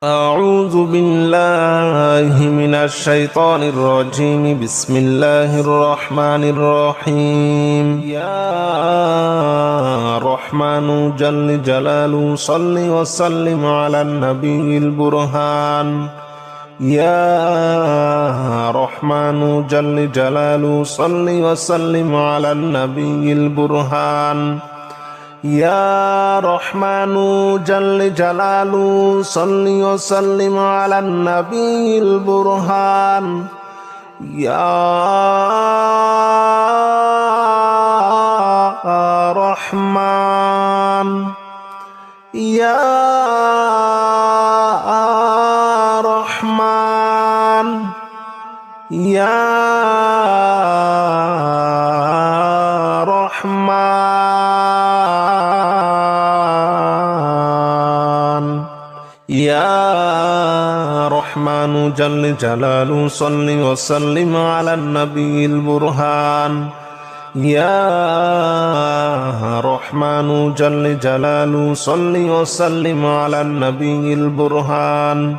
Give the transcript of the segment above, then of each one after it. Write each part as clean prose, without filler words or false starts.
أعوذ بالله من الشيطان الرجيم. بسم الله الرحمن الرحيم. يا رحمن جل جلاله صل وسلم على النبي البرهان. يا رحمن جل جلاله صل وسلم على النبي البرهان. يا رحمن جل جلاله صل وسلم على النبي البرهان. يا رحمن يا رحمن يا رحمن يا رحمن جل جلاله صل وسلم على النبي البرهان. يا رحمن جل جلاله صل وسلم على النبي البرهان.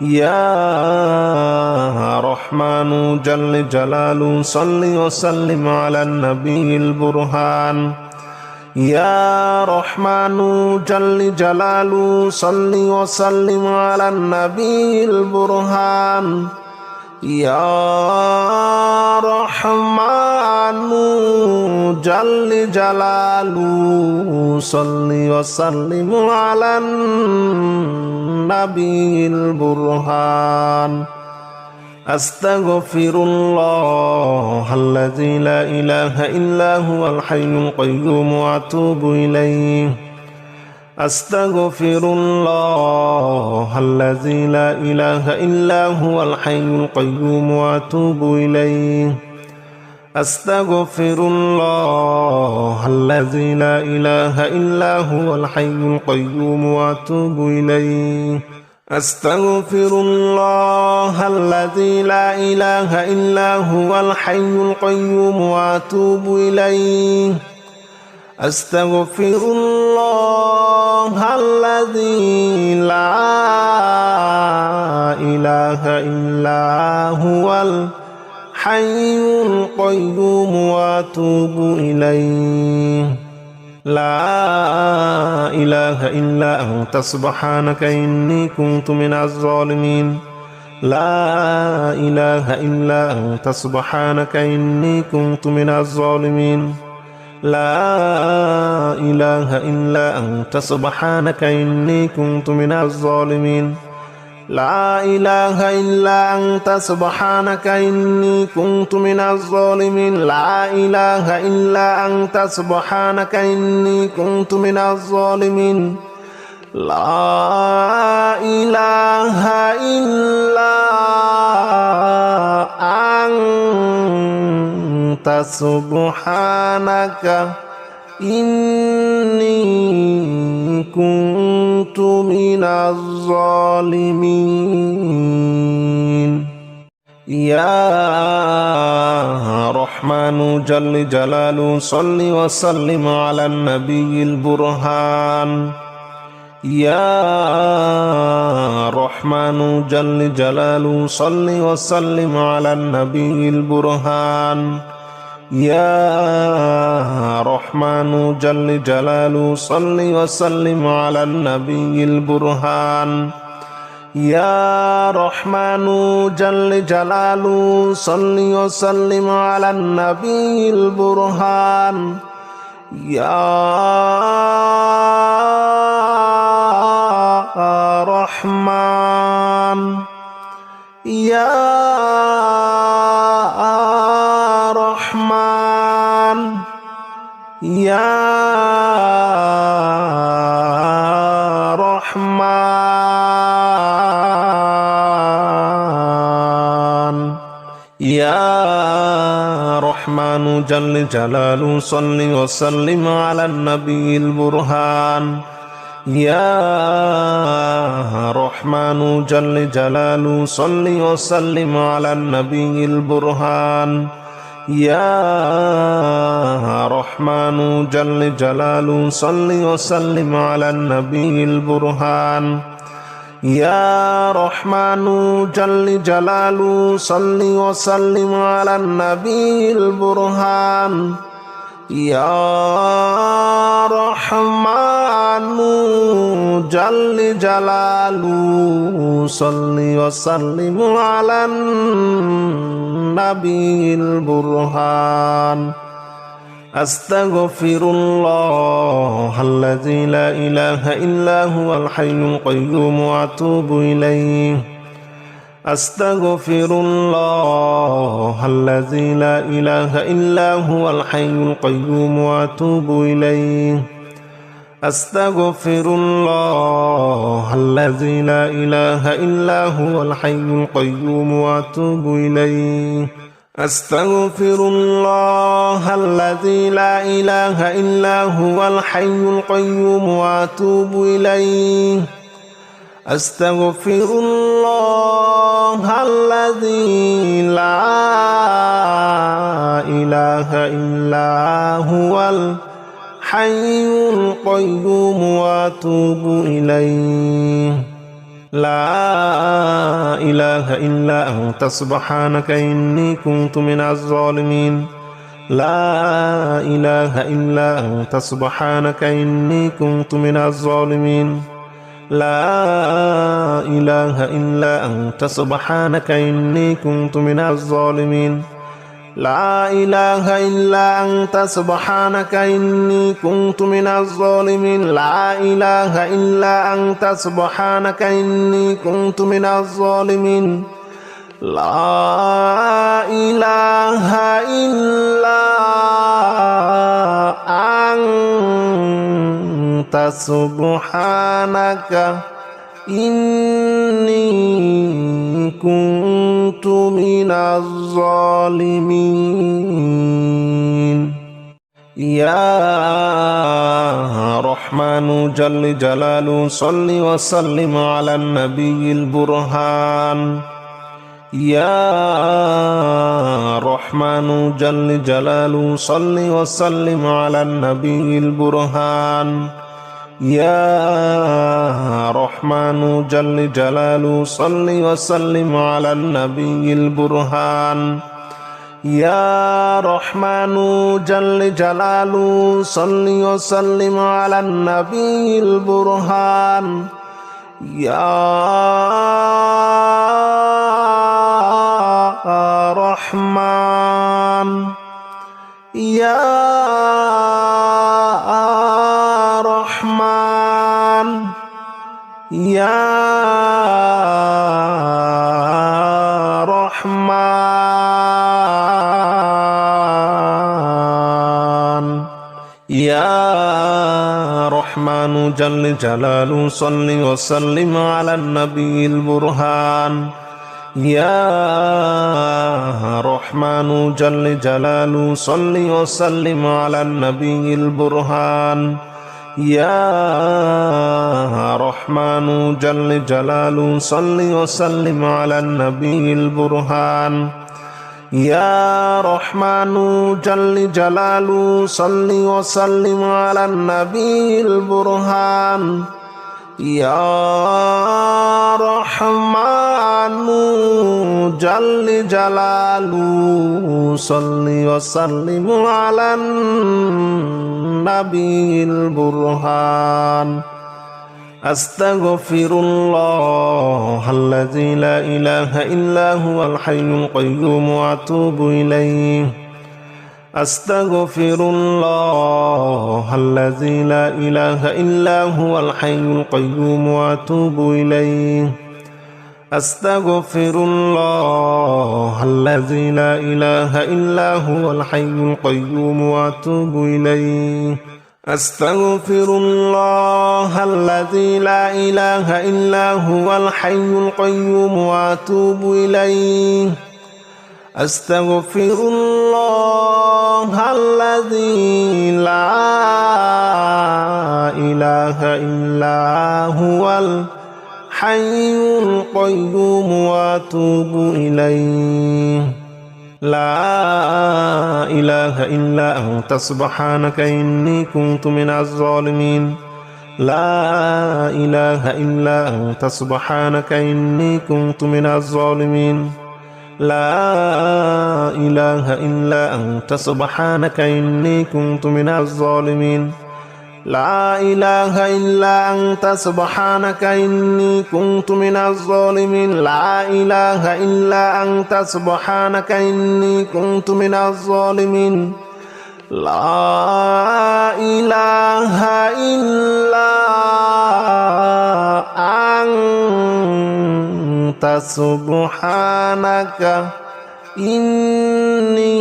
يا رحمن جل جلاله صل وسلم على النبي البرهان. يا رحمن جل جلاله صل وسلم على النبي البرهان. يا رحمن جل جلاله صل وسلم على النبي البرهان. أستغفر الله الذي لا إله إلا هو الحي القيوم وأتوب إليه. أستغفر الله الذي لا إله إلا هو الحي القيوم وأتوب إليه. أستغفر الله الذي لا إله إلا هو الحي القيوم وأتوب إليه. أستغفر الله الذي لا إله إلا هو الحي القيوم وأتوب إليه. أستغفر الله الذي لا إله إلا هو الحي القيوم وأتوب إليه. لا إله إلا أنت سبحانك إني كنت من الظالمين. لا إله إلا أنت سبحانك إني كنت من الظالمين. لا إله إلا أنت سبحانك إني كنت من الظالمين. لا إله إلا أنت سبحانك إني كنت من الظالمين. لا إله إلا أنت سبحانك إني كنت من الظالمين. لا إله إلا أنت سبحانك إني كنت من الظالمين. يا رحمن جل جلاله صل وسلم على النبي البرهان. يا رحمن جل جلاله صل وسلم على النبي البرهان. يا رحمن جل جلاله صل وسلم على النبي البرهان. يا رحمن جل جلاله صل وسلم على النبي البرهان. يا رحمن يا رحمن يا رحمن يا رحمن جل جلاله صل وسلم على النبي البرهان. يا رحمن جل جلاله صل وسلم على النبي البرهان. يا رحمن جل جلاله صل وسلم على النبي البرهان. يا رحمن جل جلاله صل وسلم على النبي البرهان يا رحمن جل جلاله صل وسلم على النبي البرهان أستغفر الله الذي لا إله إلا هو الحي القيوم وأتوب إليه أستغفر الله الذي لا إله إلا هو الحي القيوم وأتوب إليه أستغفر الله الذي لا إله إلا هو الحي القيوم وأتوب إليه أستغفر الله الذي لا إله إلا هو الحي القيوم وأتوب إليه أستغفر الله الذي لا إله إلا هو الحي القيوم وأتوب إليه لا إله إلا أنت سبحانك إني كنت من الظالمين لا إله إلا أنت سبحانك إني كنت من الظالمين لا إله إلا أنت سبحانك إني كنت من الظالمين لا إله إلا أنت سبحانك إني كنت من الظالمين لا إله إلا أنت سبحانك إني كنت من الظالمين لا إله إلا أنت سبحانك إني كنت من الظالمين يا رحمن جل جلاله صل وسلم على النبي البرهان يا رحمن جل جلاله صل وسلم على النبي البرهان يا رحمن جل جلاله صل وسلم على النبي البرهان يا رحمن جل جلاله صل وسلم على النبي البرهان يا رحمن يا رحمن يا رحمن يا رحمن جل جلاله صل وسلم على النبي البرهان يا رحمن جل جلاله صل وسلم على النبي البرهان يا رحمن جل جلاله صل وسلم على النبي البرهان يا رحمن جل جلاله صل وسلم على النبي البرهان يا رحمن جل جلاله صل وسلم على النبي البرهان أستغفر الله الذي لا إله إلا هو الحي القيوم وأتوب إليه أستغفر الله الذي لا إله إلا هو الحي القيوم وأتوب إليه أستغفر الله الذي لا إله إلا هو الحي القيوم وأتوب إليه أستغفر الله الذي لا إله إلا هو الحي القيوم وأتوب إليه أستغفر الله الذي لا إله إلا هو الحي القيوم وأتوب إليه لا إله إلا أنت سبحانك إني كنت من الظالمين لا إله إلا أنت سبحانك إني كنت من الظالمين لا إله إلا أنت سبحانك إني كنت من الظالمين لا إله إلا أنت سبحانك إني كنت من الظالمين لا إله إلا أنت سبحانك إني كنت من الظالمين لا إله إلا أنت سبحانك إني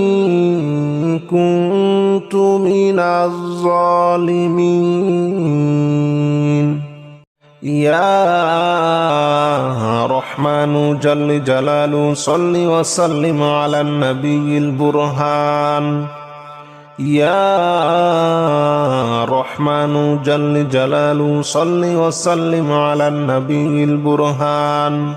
كنت من الظالمين يا رحمن جل جلاله صل وسلم على النبي البرهان يا رحمن جل جلاله صل وسلم على النبي البرهان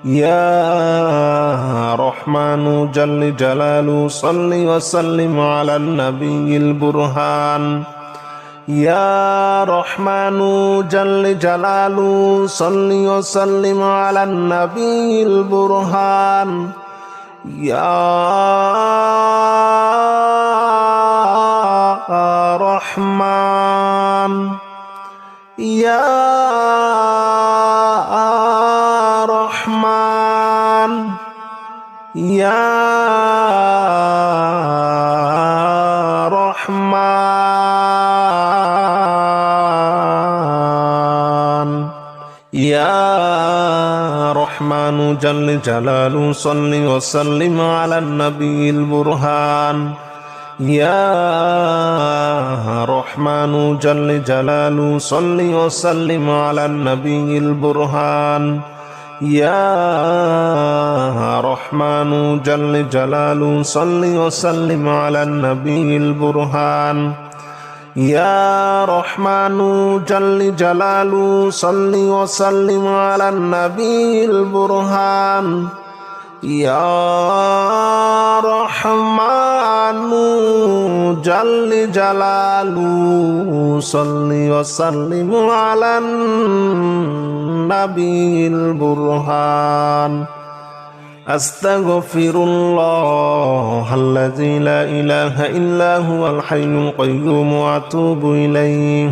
يا رحمن جل جلاله صل وسلم على النبي البرهان يا رحمن جل جلاله صل وسلم على النبي البرهان يا رحمن يا رحمن يا رحمن يا رحمن جل جلاله صل وسلم على النبي البرهان يا رحمن جل جلاله صل وسلم على النبي البرهان يا رحمن جل جلاله صل وسلم على النبي البرهان يا رحمن جل جلاله صل وسلم على النبي البرهان يا رحمن جل جلاله صل وسلم على النبي البرهان أستغفر الله الذي لا إله إلا هو الحي القيوم وأتوب إليه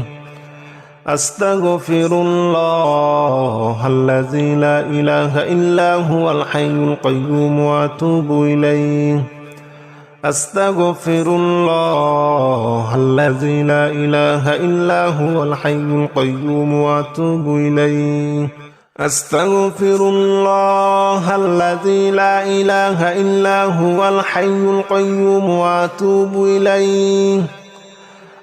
أستغفر الله الذي لا إله إلا هو الحي القيوم وأتوب إليه أستغفر الله الذي لا إله إلا هو الحي القيوم وأتوب إليه أستغفر الله الذي لا إله إلا هو الحي القيوم وأتوب إليه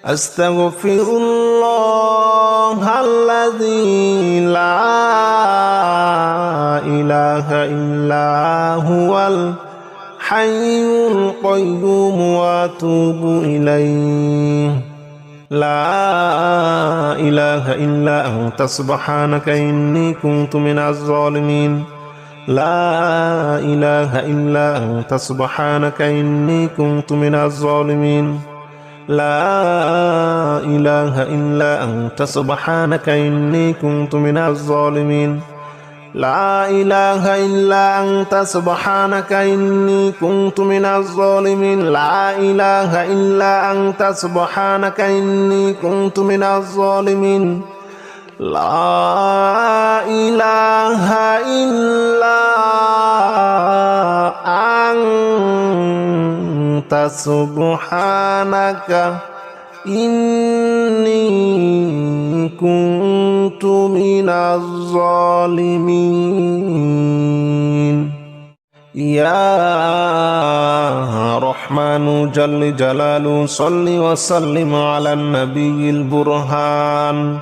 أستغفر الله الذي لا إله إلا هو الحي القيوم وأتوب إليه لا إله إلا أنت سبحانك إني كنت من الظالمين لا إله إلا أنت سبحانك إني كنت من الظالمين لا إله إلا أنت سبحانك إني كنت من الظالمين لا إله إلا أنت سبحانك إني كنت من الظالمين لا إله إلا أنت سبحانك إني كنت من الظالمين لا إله إلا أنت سبحانك إني كنت من الظالمين يا رحمن جل جلاله صل وسلم على النبي البرهان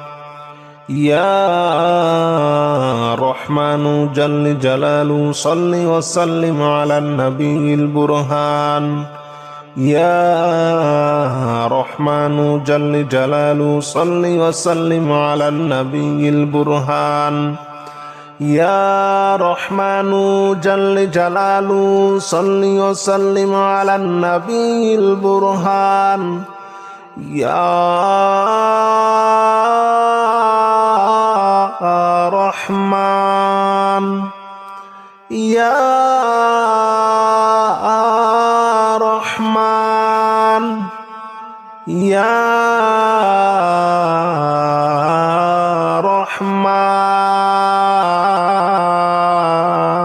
يا رحمن جل جلاله صل وسلم على النبي البرهان يا رحمن جل جلاله صل وسلم على النبي البرهان يا رحمن جل جلاله صل وسلم على النبي البرهان يا রহমান ইয়া রহমান ইয়া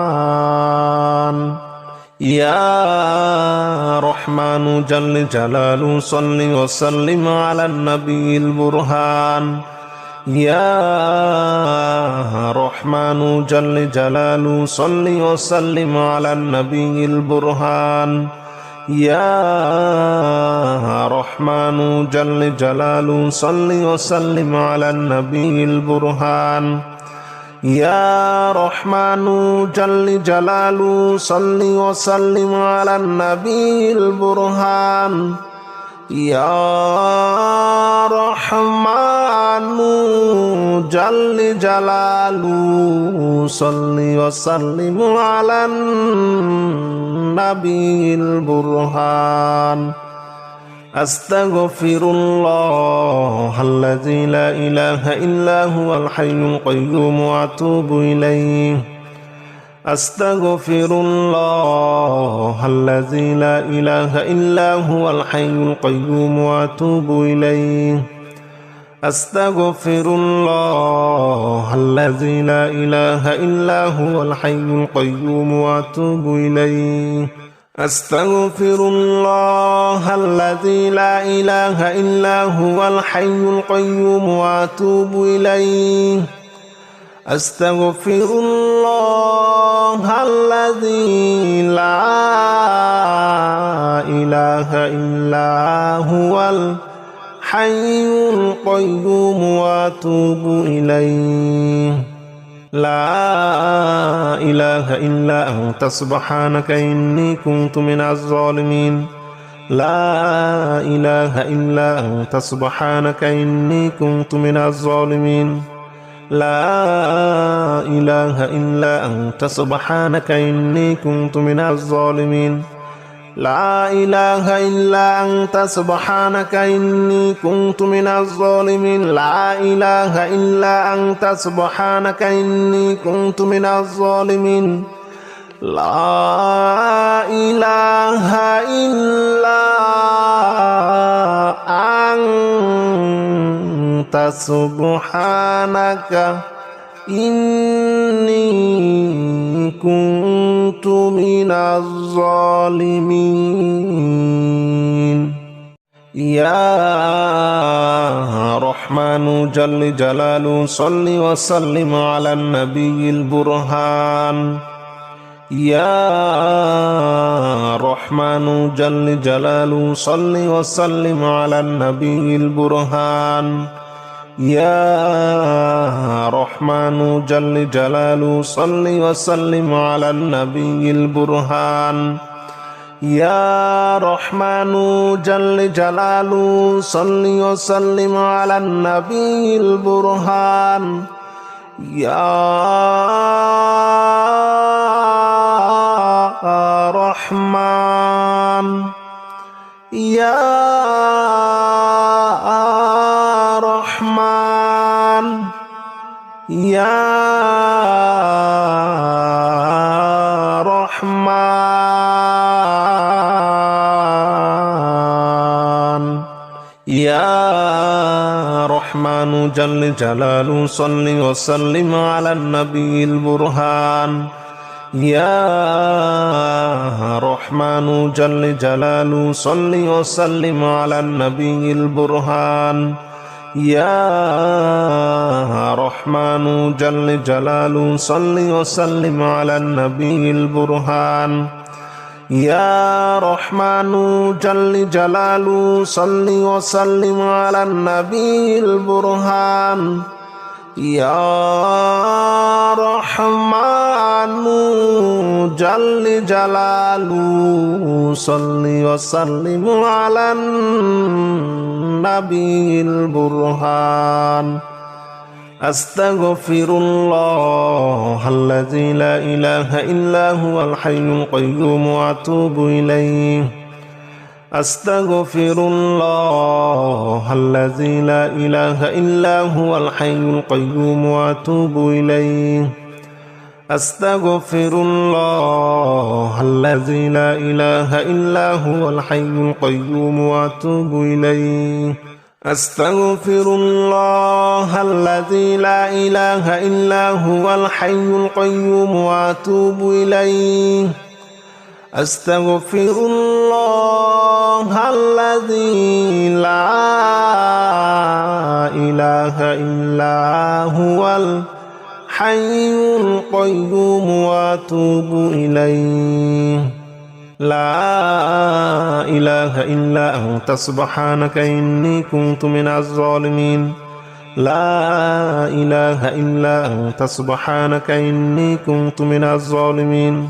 রহমান ইয়া রহমানু জাল্লে জালালু সাল্লি ওয়া সাল্লিম আলান নবিয়িল বুরহান ইয়া রহমানু জাল্লে জালালু সাল্লি ওয়া সাল্লিম আলান নবিয়িল বুরহান ইয়া রহমানু জাল্লে জালালু সাল্লি ওয়া সাল্লিম আলান নবিয়িল বুরহান ইয়া রহমানু জাল্লে জালালু সাল্লি ওয়া সাল্লিম আলান নবিয়িল বুরহান ইয়া রহমানু জাল্লে জালালু সাল্লি ওয়া সাল্লিম আলান নবিয়িল বুরহান আস্তাগফিরুল্লাহাল্লাযী লা ইলাহা ইল্লা হুয়াল হাইয়ুল কাইয়্যুম ওয়া আতুবু ইলাইহি আস্তাগফিরুল্লাহাল্লাযী লা ইলাহা ইল্লা হুয়াল হাইয়ুল কাইয়্যুম ওয়া আতুবু ইলাইহি আস্তাগফিরুল্লাহাল্লাযী লা ইলাহা ইল্লা হুয়াল হাইয়ুল কাইয়্যুম ওয়া আতুবু ইলাইহি আস্তাগফিরুল্লাহাল্লাযী লা ইলাহা ইল্লা হুয়াল হাইয়ুল কাইয়্যুম ওয়া আতুবু ইলাইহি আস্তাগফিরুল্লাহাল্লাযী লা ইলাহা ইল্লা হুয়াল হাইয়ুল কাইয়্যুম ওয়া আতুবু ইলাইহি লা ইলাহা ইল্লা আনতা সুবহানাকা ইন্নী কুনতু মিনাজ জালিমিন লা ইলাহা ইল্লা আনতা সুবহানাকা ইন্নী কুনতু মিনাজ জালিমিন লা ইলাহা ইল্লা আনতা সুবহানাকা ইন্নী কুনতু মিনাজ জালিমিন লা ইলাহা ইল্লা আনতা সুবহানাকা ইন্নী কুনতু মিনাজ জালিমিন লা ইলাহা ইল্লা আনতা সুবহানাকা ইন্নী কুনতু মিনাজ জালিমিন লা ইলাহা ইল্লা আনতা সুবহানাকা ইন্নী কুনতু মিনাজ জালিমিন ইয়া রহমানু জাল্লে জালালু সাল্লি ওয়া সাল্লিম আলান নবিয়িল বুরহান ইয়া রহমানু জাল্লে জালালু সাল্লি ওয়া সাল্লিম আলান নবিয়িল বুরহান ইয়া রহমানু জাল্লে জালালু সাল্লি ওয়া সাল্লিম আলান নবিয়িল বুরহান ইয়া রহমানু জাল্লে জালালু সাল্লি ওয়া সাল্লিম আলান নবিয়িল বুরহান ইয়া রহমান ইয়া রহমান ইয়া রহমান ইয়া রহমানু জাল্লে জালালু সাল্লি ওয়া সাল্লিম আলান নবিয়িল বুরহান ইয়া রহমানু জাল্লে জালালু সাল্লি ওয়া সাল্লিম আলান নবিয়িল বুরহান ইয়া রহমানু জাল্লে জালালু সাল্লি ওয়া সাল্লিম আলান নবিয়িল বুরহান ইয়া রহমানু জাল্লে জালালু সাল্লি ওয়া সাল্লিম আলান নবিয়িল বুরহান ইয়া রহমানু জাল্লে জালালু সাল্লি ওয়া সাল্লিম আলান নবিয়িল বুরহান আস্তাগফিরুল্লাহাল্লাযী লা ইলাহা ইল্লা হুয়াল হাইয়ুল কাইয়্যুম ওয়া আতুবু ইলাইহি أستغفر الله الذي لا إله إلا هو الحي القيوم وأتوب إليه أستغفر الله الذي لا إله إلا هو الحي القيوم وأتوب إليه أستغفر الله الذي لا إله إلا هو الحي القيوم وأتوب إليه أستغفر الله الذي لا إله إلا هو الحي القيوم وأتوب إليه لا إله إلا أنت سبحانك إني كنت من الظالمين لا إله إلا أنت سبحانك إني كنت من الظالمين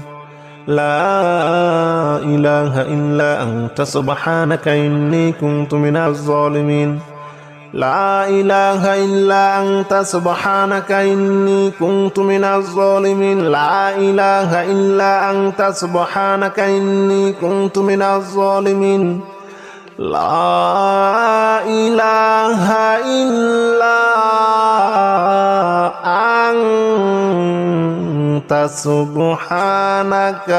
لا إله إلا أنت سبحانك إني كنت من الظالمين لا إله إلا أنت سبحانك إني كنت من الظالمين لا إله إلا أنت سبحانك إني كنت من الظالمين لا إله إلا أنت سبحانك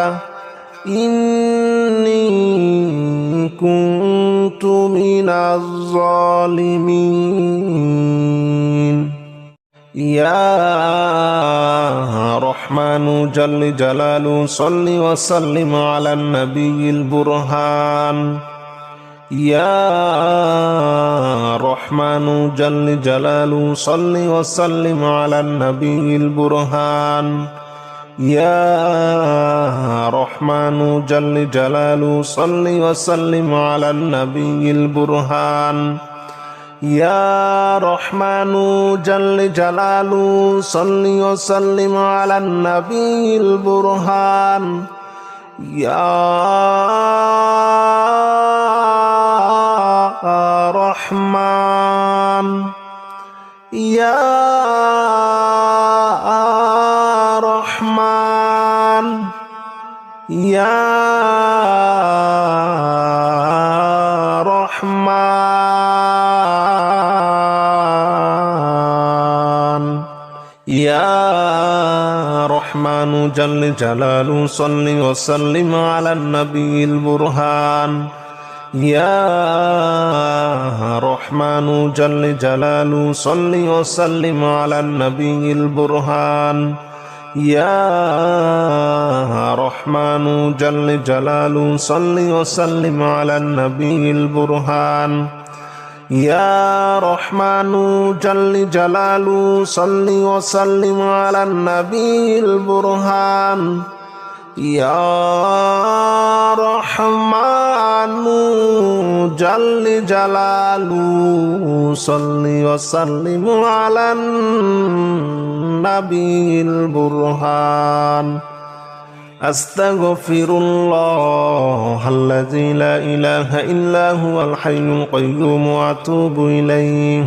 إني كنت من الظالمين يا رحمن جل جلاله صل وسلم على النبي البرهان يا رحمن جل جلاله صل وسلم على النبي البرهان يا رحمن جل جلاله صل وسلم على النبي البرهان يا رحمن جل جلاله صل وسلم على النبي البرهان يا رحمن يا رحمن يا رحمن يا رحمن جل جلاله صل وسلم على النبي البرهان يا رحمن جل جلاله صل وسلم على النبي البرهان يا رحمن جل جلاله صل وسلم على النبي البرهان يا رحمن جل جلاله صل وسلم على النبي البرهان يا رحمن جل جلاله صل وسلم على النبي البرهان أستغفر الله الذي لا إله إلا هو الحي القيوم وأتوب إليه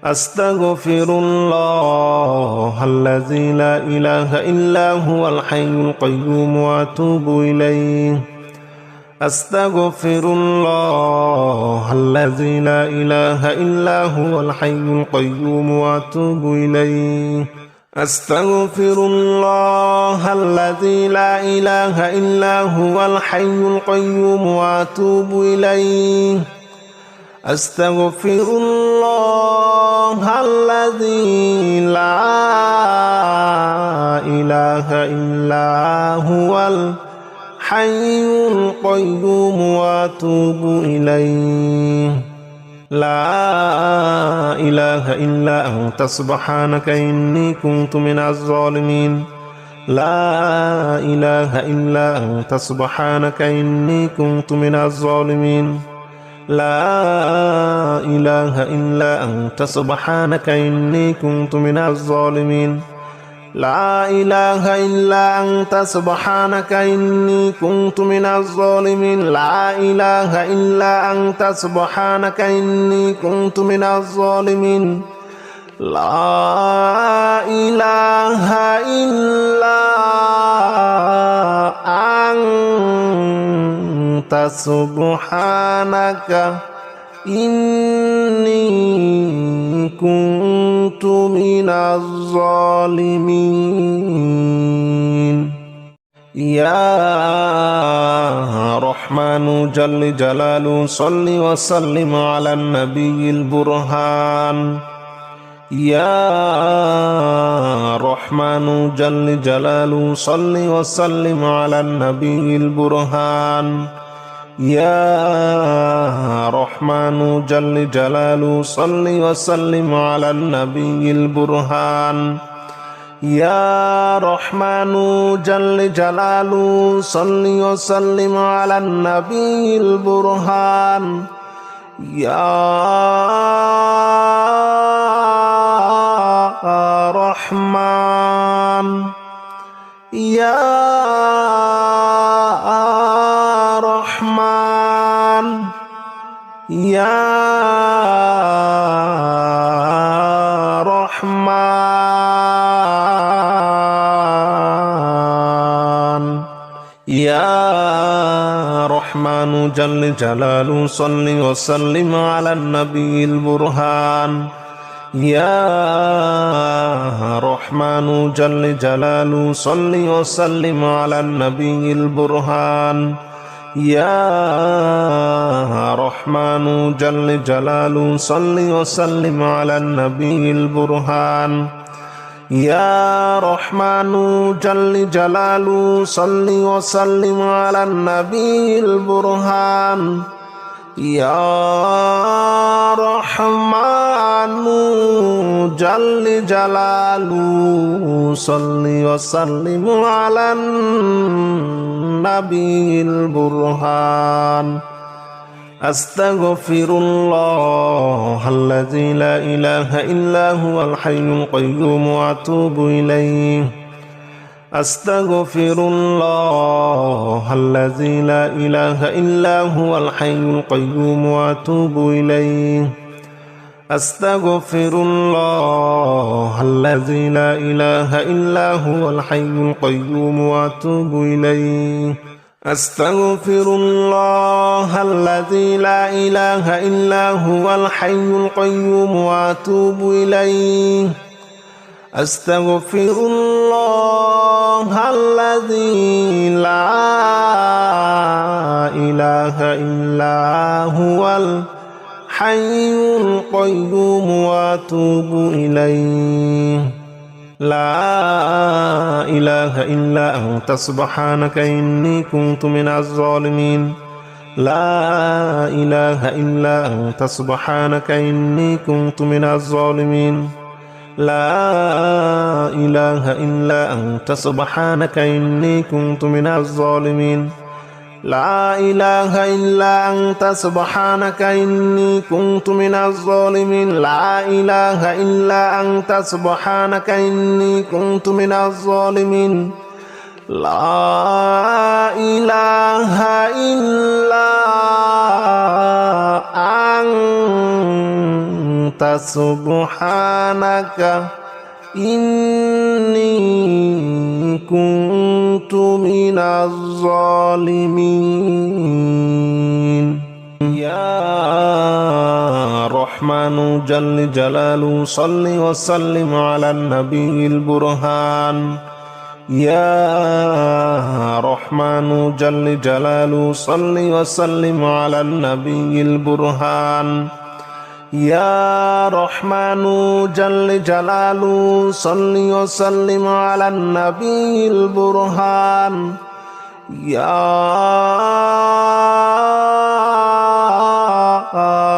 أستغفر الله الذي لا إله إلا هو الحي القيوم وأتوب إليه أستغفر الله الذي لا إله إلا هو الحي القيوم وأتوب إليه أستغفر الله الذي لا إله إلا هو الحي القيوم وأتوب إليه أستغفر الله الذي لا إله إلا هو الحي القيوم وأتوب إليه لا إله إلا أنت سبحانك إني كنت من الظالمين لا إله إلا أنت سبحانك إني كنت من الظالمين لا إله إلا أنت سبحانك إني كنت من الظالمين لا إله إلا أنت سبحانك إني كنت من الظالمين لا إله إلا أنت سبحانك إني كنت من الظالمين لا إله إلا سبحانك إني كنت من الظالمين يا رحمن جل جلاله صل وسلم على النبي البرهان يا رحمن جل جلاله صل وسلم على النبي البرهان يا رحمن جل جلاله صل وسلم على النبي البرهان يا رحمن جل جلاله صل وسلم على النبي البرهان يا رحمن يا رحمن يا رحمن يا رحمن جل جلاله صل وسلم على النبي البرهان يا رحمن جل جلاله صل وسلم على النبي البرهان يا رحمن جل جلاله صل وسلم على النبي البرهان يا رحمن جل جلاله صل وسلم على النبي البرهان يا رحمن جل جلاله صل وسلم على النبي البرهان أستغفر الله الذي لا إله إلا هو الحي القيوم وأتوب إليه أستغفر الله الذي لا إله إلا هو الحي القيوم وأتوب إليه أستغفر الله الذي لا إله إلا هو الحي القيوم وأتوب إليه أستغفر الله الذي لا إله إلا هو الحي القيوم وأتوب إليه أستغفر الله الذي لا إله إلا هو الحي القيوم وأتوب إليه لا إله إلا أنت سبحانك إني كنت من الظالمين لا إله إلا أنت سبحانك إني كنت من الظالمين لا إله إلا أنت سبحانك إني كنت من الظالمين لا إله إلا أنت سبحانك إني كنت من الظالمين لا إله إلا أنت سبحانك إني كنت من الظالمين لا إله إلا أنت سبحانك إني كنت من الظالمين يا رحمن جل جلاله صل وسلم على النبي البرهان يا رحمن جل جلاله صل وسلم على النبي البرهان يا رحمن جل جلاله صل وسلم على النبي البرهان يا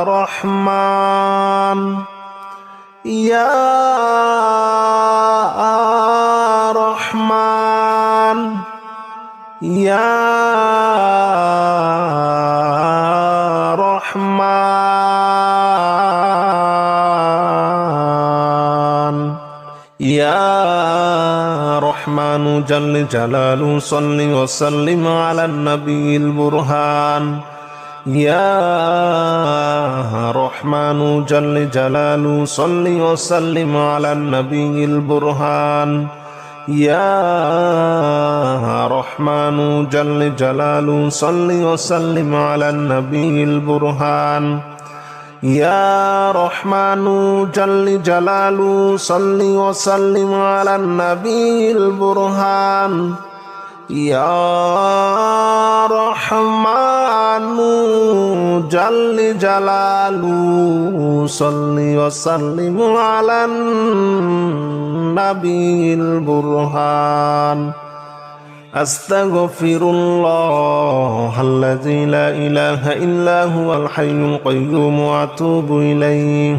رحمن يا رحمن يا رحمن يا رحمن جل جلاله صل وسلم على النبي البرهان يا رحمن جل جلاله صل وسلم على النبي البرهان يا رحمن جل جلاله صل وسلم على النبي البرهان يا رحمن جل جلاله صل وسلم على النبي البرهان يا رحمن جل جلاله صل وسلم على النبي البرهان أستغفر الله الذي لا إله إلا هو الحي القيوم وأتوب إليه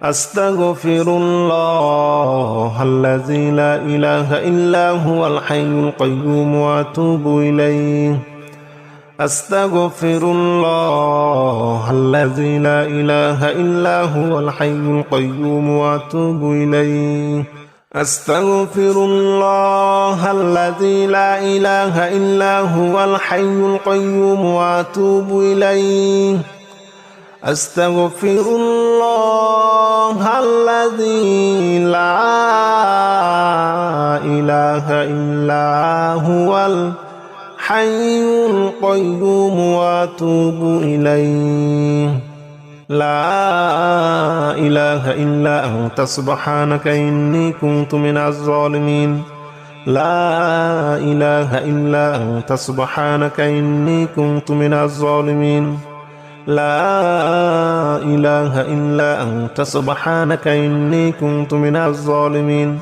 أستغفر الله الذي لا إله إلا هو الحي القيوم وأتوب إليه أستغفر الله الذي لا إله إلا هو الحي القيوم وأتوب إليه أستغفر الله الذي لا إله إلا هو الحي القيوم وأتوب إليه أستغفر الله الذي لا إله إلا هو الحي القيوم وأتوب إليه لا إله إلا أنت سبحانك إني كنت من الظالمين لا إله إلا أنت سبحانك إني كنت من الظالمين لا إله إلا أنت سبحانك إني كنت من الظالمين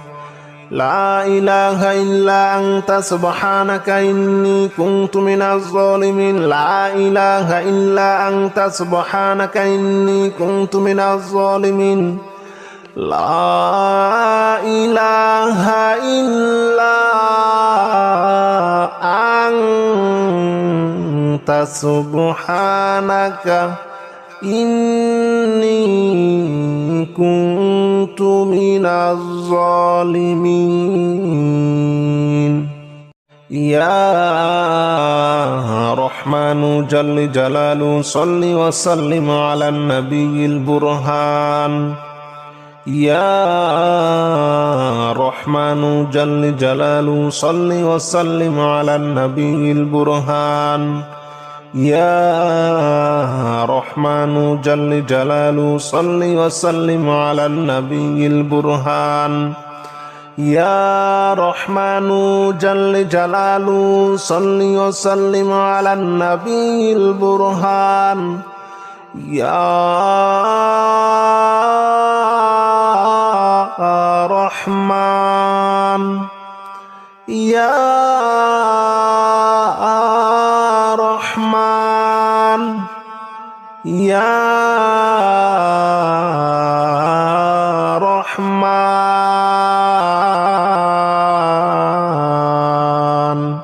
لا إله إلا أنت سبحانك إني كنت من الظالمين لا إله إلا أنت سبحانك إني كنت من الظالمين لا إله إلا أنت سبحانك إني كنت من الظالمين يا رحمن جل جلاله صل وسلم على النبي البرهان يا رحمن جل جلاله صل وسلم على النبي البرهان يا رحمن جل جلاله صل وسلم على النبي البرهان يا رحمن جل جلاله صل وسلم على النبي البرهان يا رحمن يا رحمن يا رحمن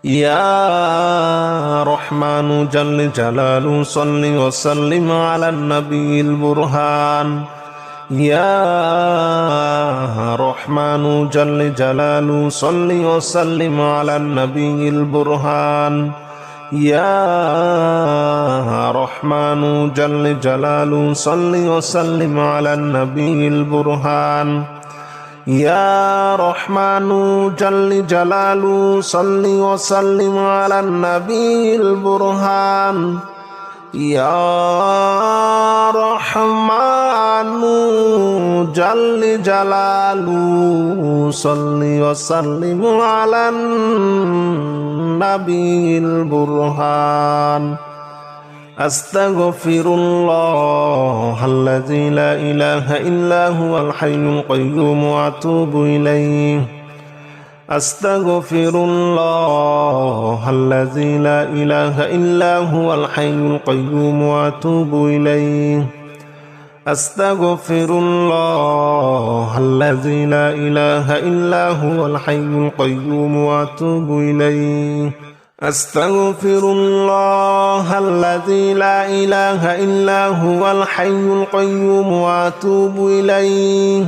يا رحمن جل جلاله صل وسلم على النبي البرهان يا رحمن جل جلاله صل وسلم على النبي البرهان يا رحمن جل جلاله صل وسلم على النبي البرهان يا رحمن جل جلاله صل وسلم على النبي البرهان يا رحمن جل جلاله صل وسلم على النبي البرهان أستغفر الله الذي لا إله إلا هو الحي القيوم وأتوب إليه أستغفر الله الذي لا إله إلا هو الحي القيوم وأتوب إليه أستغفر الله الذي لا إله إلا هو الحي القيوم وأتوب إليه أستغفر الله الذي لا إله إلا هو الحي القيوم وأتوب إليه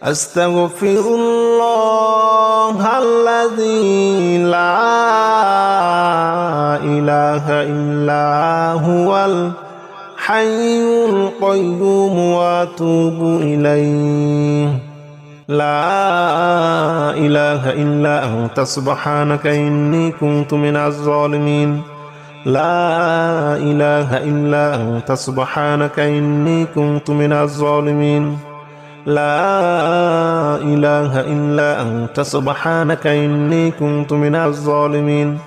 أستغفر الله الذي لا إله إلا هو الحي القيوم وأتوب إليه لا إله إلا أنت سبحانك إني كنت من الظالمين لا إله إلا أنت سبحانك إني كنت من الظالمين لا إله إلا أنت سبحانك إني كنت من الظالمين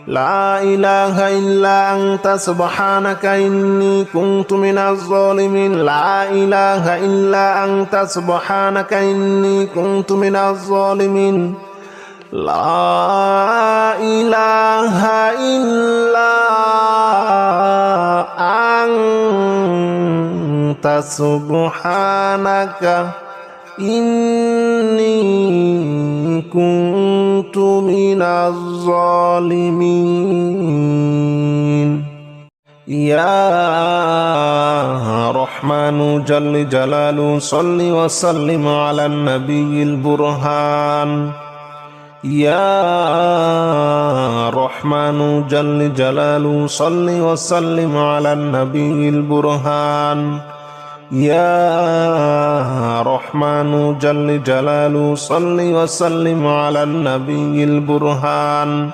لا إله إلا أنت سبحانك إني كنت من الظالمين لا إله إلا أنت سبحانك إني كنت من الظالمين لا إله إلا أنت سبحانك إني كنت من الظالمين يا رحمن جل جلاله صل وسلم على النبي البرهان يا رحمن جل جلاله صل وسلم على النبي البرهان يا رحمن جل جلاله صل وسلم على النبي البرهان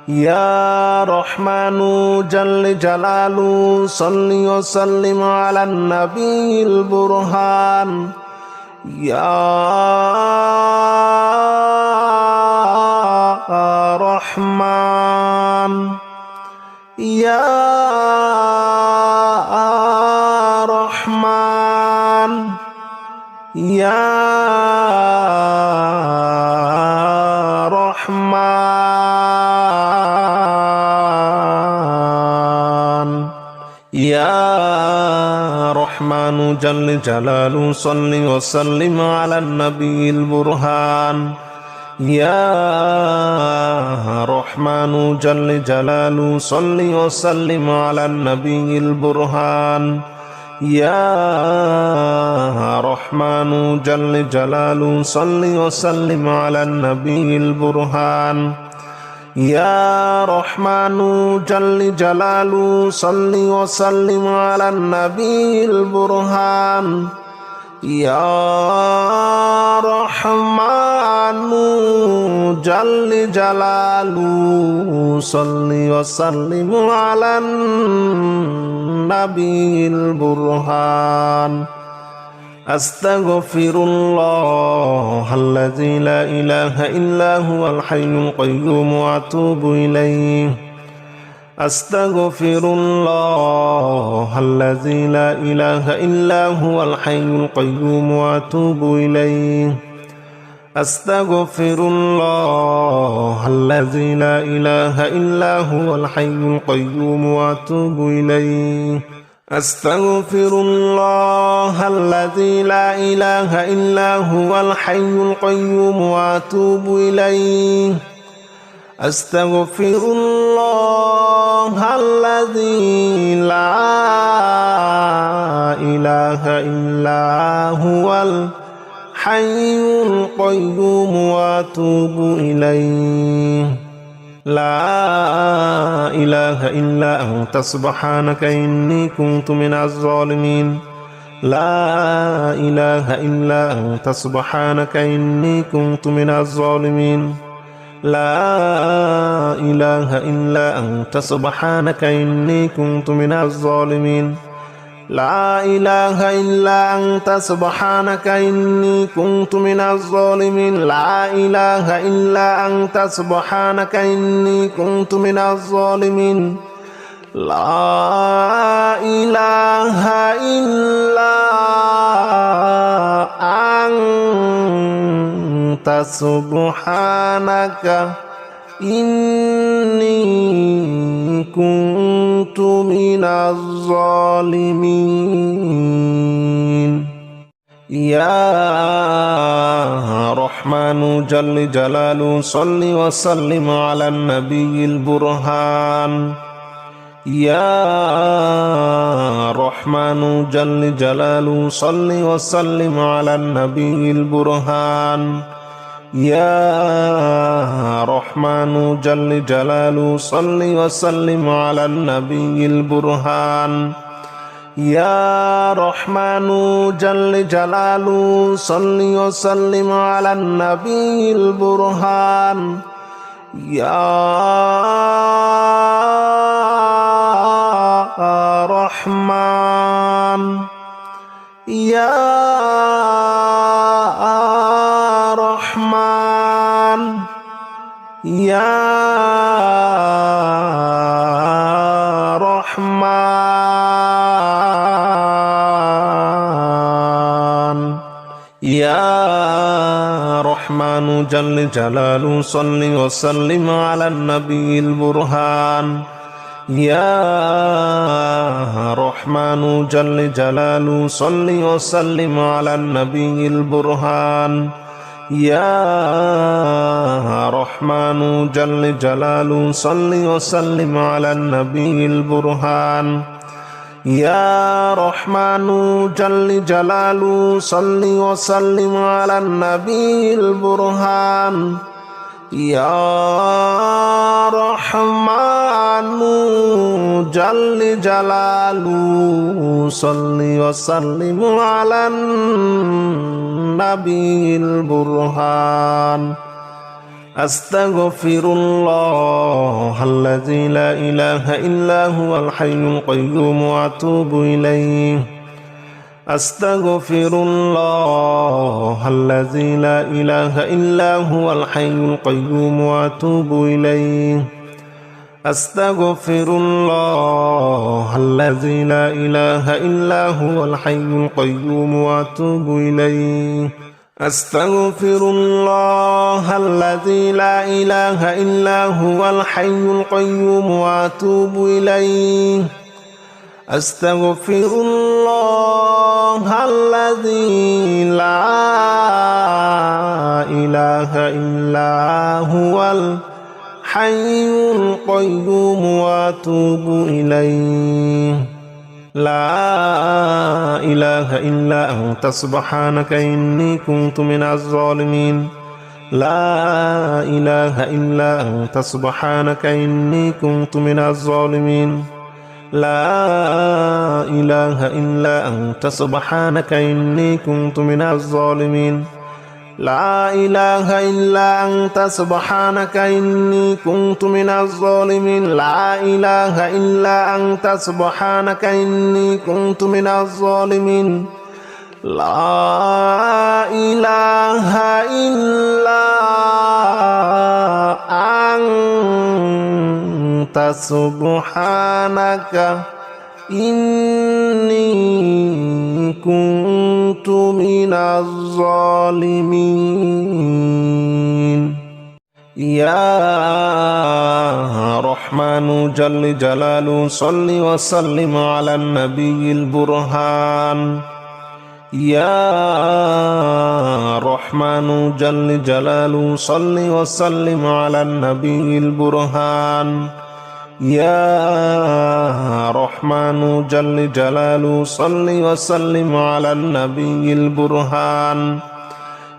يا رحمن جل جلاله صل وسلم على النبي البرهان يا رحمن يا رحمن يا رحمن يا رحمن جل جلاله صل وسلم على النبي البرهان يا رحمن جل جلاله صل وسلم على النبي البرهان يا رحمن جل جلاله صل وسلم على النبي البرهان يا رحمن جل جلاله صل وسلم على النبي البرهان يا رحمن جل جلاله صل وسلم على النبي البرهان أستغفر الله الذي لا إله إلا هو الحي القيوم وأتوب إليه أستغفر الله الذي لا إله إلا هو الحي القيوم وأتوب إليه أستغفر الله الذي لا إله إلا هو الحي القيوم وأتوب إليه أستغفر الله الذي لا إله إلا هو الحي القيوم وأتوب إليه أستغفر الله الذي لا إله إلا هو الحي القيوم وأتوب إليه لا إله إلا أنت سبحانك إني كنت من الظالمين لا إله إلا أنت سبحانك إني كنت من الظالمين لا إله إلا أنت سبحانك إني كنت من الظالمين لا إله إلا أنت سبحانك إني كنت من الظالمين لا إله إلا أنت سبحانك إني كنت من الظالمين لا إله إلا أنت سبحانك إني كنت من الظالمين يا رحمن جل جلاله صل وسلم على النبي البرهان يا رحمن جل جلاله صل وسلم على النبي البرهان يا رحمن جل جلاله صل وسلم على النبي البرهان يا رحمن جل جلاله صل وسلم على النبي البرهان يا رحمن يا رحمن يا رحمن يا رحمن جل جلاله صل وسلم على النبي البرهان يا رحمن جل جلاله صل وسلم على النبي البرهان يا رحمن جل جلاله صل وسلم على النبي البرهان يا رحمن جل جلاله صل وسلم على النبي البرهان يا رحمن جل جلاله صل وسلم على النبي البرهان أستغفر الله الذي لا إله إلا هو الحي القيوم وأتوب إليه أستغفر الله الذي لا إله إلا هو الحي القيوم وأتوب إليه أستغفر الله الذي لا إله إلا هو الحي القيوم وأتوب إليه أستغفر الله الذي لا إله إلا هو الحي القيوم وأتوب إليه أستغفر الله الذي لا إله إلا هو الحي القيوم وأتوب إليه لا إله إلا أنت سبحانك إني كنت من الظالمين لا إله إلا أنت سبحانك إني كنت من الظالمين لا إله إلا أنت سبحانك إني كنت من الظالمين لا إله إلا أنت سبحانك إني كنت من الظالمين لا إله إلا أنت سبحانك إني كنت من الظالمين لا إله إلا أنت سبحانك إني كنت من الظالمين يا رحمن جل جلاله صل وسلم على النبي البرهان يا رحمن جل جلاله صل وسلم على النبي البرهان يا رحمن جل جلاله صل وسلم على النبي البرهان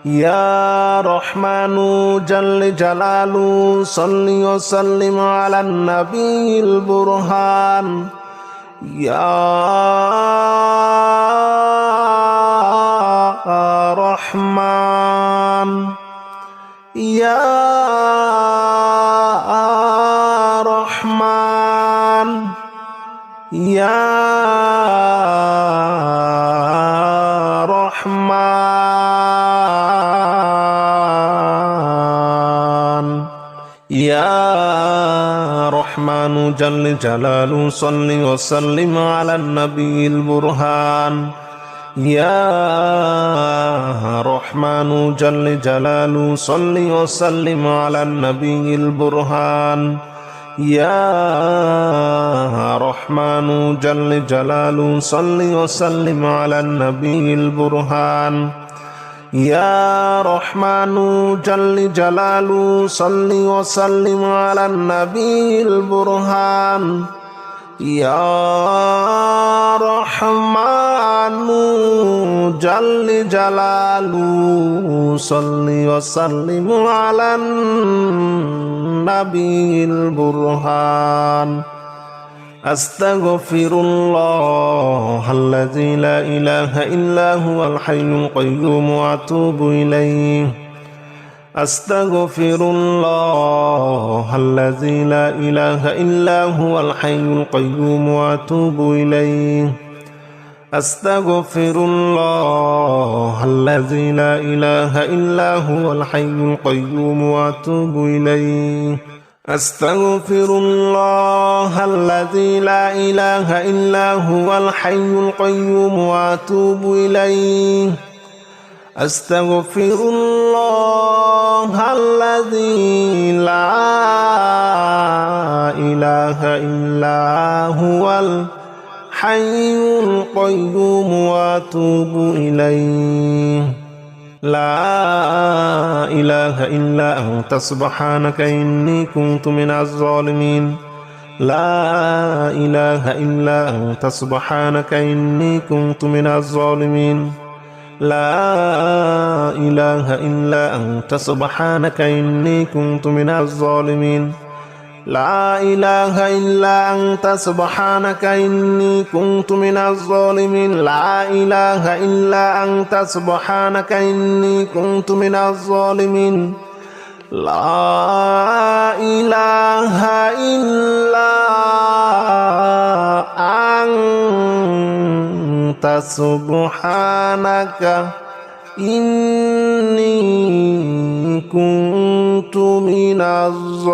يا رحمن جل جلاله صل وسلم على النبي البرهان يا رحمن يا رحمن يا رحمن يا رحمن جل جلاله صل وسلم على النبي البرهان يا رحمن جل جلاله صل وسلم على النبي البرهان يا رحمن جل جلاله صل وسلم على النبي البرهان يا رحمن جل جلاله صل وسلم على النبي البرهان يا رحمن جل جلاله صل وسلم على النبي البرهان أستغفر الله الذي لا إله إلا هو الحي القيوم وأتوب إليه أستغفر الله الذي لا إله إلا هو الحي القيوم وأتوب إليه أستغفر الله الذي لا إله إلا هو الحي القيوم وأتوب إليه أستغفر الله الذي لا إله إلا هو الحي القيوم وأتوب إليه أستغفر الله الذي لا إله إلا هو الحي القيوم وأتوب إليه لا إله إلا أنت سبحانك إني كنت من الظالمين لا إله إلا أنت سبحانك إني كنت من الظالمين لا إله إلا أنت سبحانك إني كنت من الظالمين لا إله إلا أنت سبحانك إني كنت من الظالمين لا إله إلا أنت سبحانك إني كنت من الظالمين لا إله إلا أنت سبحانك إني كنت من الظالمين.